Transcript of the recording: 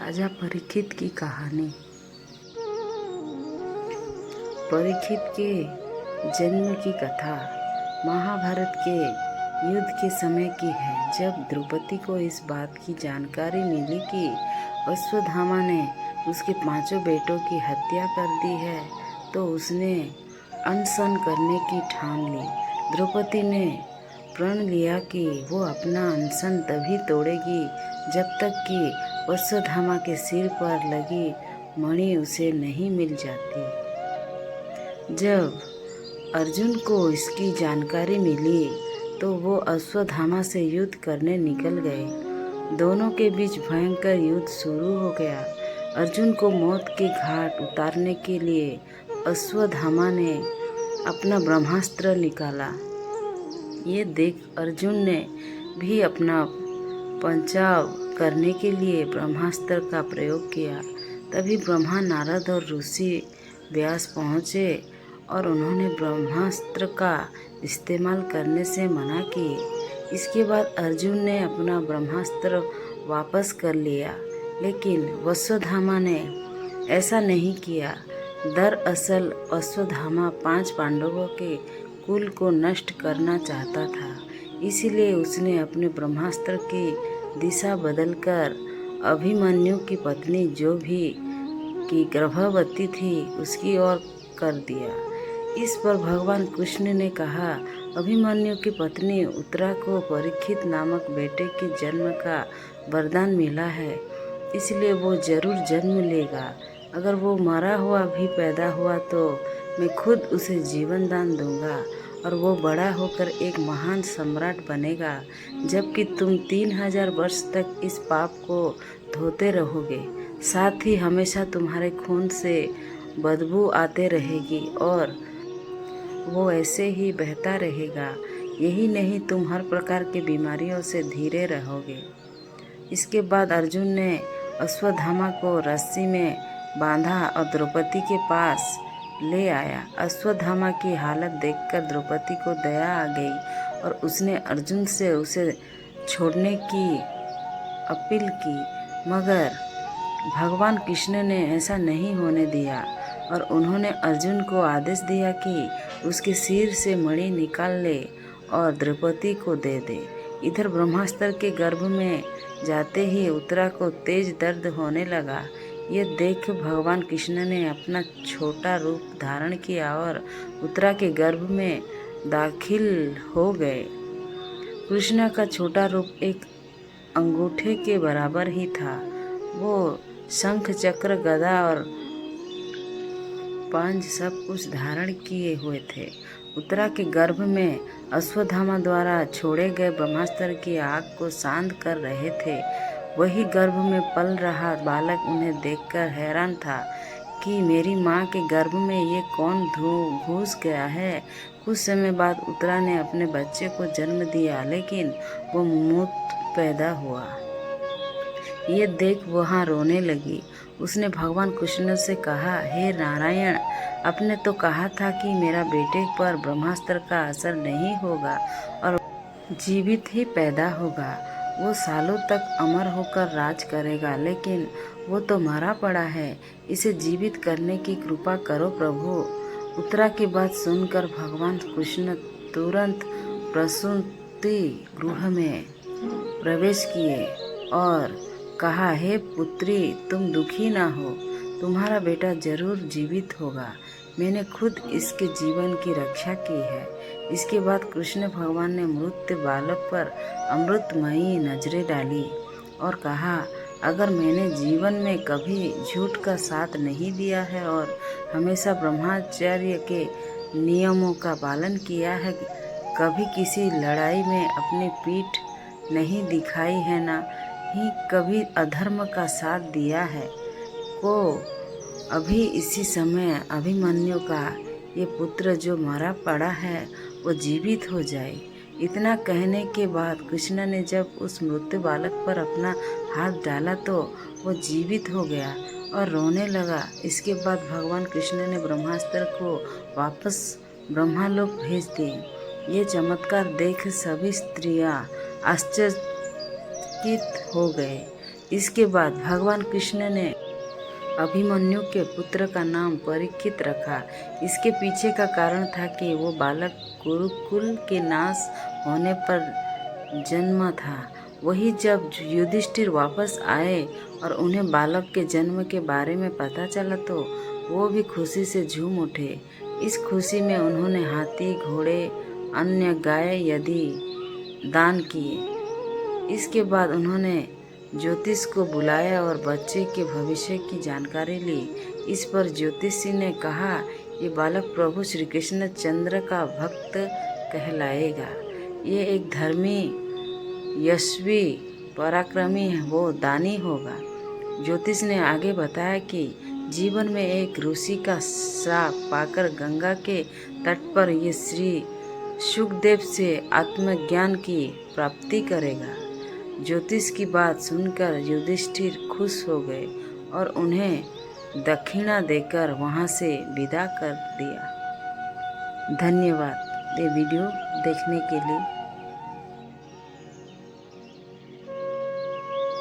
राजा परीक्षित की कहानी। परीक्षित के जन्म की कथा महाभारत के युद्ध के समय की है। जब द्रौपदी को इस बात की जानकारी मिली कि अश्वत्थामा ने उसके 5 बेटों की हत्या कर दी है, तो उसने अनशन करने की ठान ली। द्रौपदी ने प्रण लिया कि वो अपना अनशन तभी तोड़ेगी जब तक कि अश्वत्थामा के सिर पर लगी मणि उसे नहीं मिल जाती। जब अर्जुन को इसकी जानकारी मिली तो वो अश्वत्थामा से युद्ध करने निकल गए। दोनों के बीच भयंकर युद्ध शुरू हो गया। अर्जुन को मौत के घाट उतारने के लिए अश्वत्थामा ने अपना ब्रह्मास्त्र निकाला। ये देख अर्जुन ने भी अपना बचाव करने के लिए ब्रह्मास्त्र का प्रयोग किया। तभी ब्रह्मा, नारद और ऋषि व्यास पहुँचे और उन्होंने ब्रह्मास्त्र का इस्तेमाल करने से मना किए। इसके बाद अर्जुन ने अपना ब्रह्मास्त्र वापस कर लिया, लेकिन अश्वत्थामा ने ऐसा नहीं किया। दरअसल अश्वत्थामा 5 पांडवों के कुल को नष्ट करना चाहता था, इसलिए उसने अपने ब्रह्मास्त्र की दिशा बदलकर अभिमन्यु की पत्नी, जो भी की गर्भवती थी, उसकी ओर कर दिया। इस पर भगवान कृष्ण ने कहा, अभिमन्यु की पत्नी उत्तरा को परीक्षित नामक बेटे के जन्म का वरदान मिला है, इसलिए वो जरूर जन्म लेगा। अगर वो मरा हुआ भी पैदा हुआ तो मैं खुद उसे जीवन दान दूंगा और वो बड़ा होकर एक महान सम्राट बनेगा, जबकि तुम 3000 वर्ष तक इस पाप को धोते रहोगे। साथ ही हमेशा तुम्हारे खून से बदबू आते रहेगी और वो ऐसे ही बहता रहेगा। यही नहीं, तुम हर प्रकार की बीमारियों से धीरे रहोगे। इसके बाद अर्जुन ने अश्वत्थामा को रस्सी में बांधा और द्रौपदी के पास ले आया। अश्वत्थामा की हालत देखकर द्रौपदी को दया आ गई और उसने अर्जुन से उसे छोड़ने की अपील की, मगर भगवान कृष्ण ने ऐसा नहीं होने दिया और उन्होंने अर्जुन को आदेश दिया कि उसके सिर से मणि निकाल ले और द्रौपदी को दे दे। इधर ब्रह्मास्त्र के गर्भ में जाते ही उत्तरा को तेज दर्द होने लगा। ये देख भगवान कृष्ण ने अपना छोटा रूप धारण किया और उत्तरा के गर्भ में दाखिल हो गए। कृष्ण का छोटा रूप एक अंगूठे के बराबर ही था। वो शंख, चक्र, गदा और पंज सब कुछ धारण किए हुए थे। उत्तरा के गर्भ में अश्वत्थामा द्वारा छोड़े गए ब्रह्मास्त्र की आग को शांत कर रहे थे। वही गर्भ में पल रहा बालक उन्हें देखकर हैरान था कि मेरी माँ के गर्भ में ये कौन घुस गया है। कुछ समय बाद उत्तरा ने अपने बच्चे को जन्म दिया, लेकिन वो मूर्ख पैदा हुआ। ये देख वहाँ रोने लगी। उसने भगवान कृष्ण से कहा, हे नारायण, आपने तो कहा था कि मेरा बेटे पर ब्रह्मास्त्र का असर नहीं होगा और जीवित ही पैदा होगा। वो सालों तक अमर होकर राज करेगा, लेकिन वो तो मरा पड़ा है। इसे जीवित करने की कृपा करो प्रभु। उत्तरा की बात सुनकर भगवान कृष्ण तुरंत प्रसूति गृह में प्रवेश किए और कहा, हे पुत्री, तुम दुखी ना हो, तुम्हारा बेटा जरूर जीवित होगा। मैंने खुद इसके जीवन की रक्षा की है। इसके बाद कृष्ण भगवान ने मृत बालक पर अमृतमयी नजरें डाली और कहा, अगर मैंने जीवन में कभी झूठ का साथ नहीं दिया है और हमेशा ब्रह्मचर्य के नियमों का पालन किया है, कभी किसी लड़ाई में अपनी पीठ नहीं दिखाई है, ना ही कभी अधर्म का साथ दिया है, को अभी इसी समय अभिमन्यु का ये पुत्र जो मरा पड़ा है वो जीवित हो जाए। इतना कहने के बाद कृष्ण ने जब उस मृत्यु बालक पर अपना हाथ डाला तो वो जीवित हो गया और रोने लगा। इसके बाद भगवान कृष्ण ने ब्रह्मास्त्र को वापस ब्रह्मालोक भेज दिए। ये चमत्कार देख सभी स्त्रियां आश्चर्यचकित हो गए। इसके बाद भगवान कृष्ण ने अभिमन्यु के पुत्र का नाम परीक्षित रखा। इसके पीछे का कारण था कि वो बालक गुरुकुल के नाश होने पर जन्मा था। वही जब युधिष्ठिर वापस आए और उन्हें बालक के जन्म के बारे में पता चला तो वो भी खुशी से झूम उठे। इस खुशी में उन्होंने हाथी, घोड़े, अन्य गाय आदि दान किए। इसके बाद उन्होंने ज्योतिष को बुलाया और बच्चे के भविष्य की जानकारी ली। इस पर ज्योतिषी ने कहा, ये बालक प्रभु श्री कृष्ण चंद्र का भक्त कहलाएगा। ये एक धर्मी, यशस्वी, पराक्रमी वो दानी होगा। ज्योतिष ने आगे बताया कि जीवन में एक ऋषि का श्राप पाकर गंगा के तट पर ये श्री सुखदेव से आत्मज्ञान की प्राप्ति करेगा। ज्योतिष की बात सुनकर युधिष्ठिर खुश हो गए और उन्हें दक्षिणा देकर वहां से विदा कर दिया। धन्यवाद ये वीडियो देखने के लिए।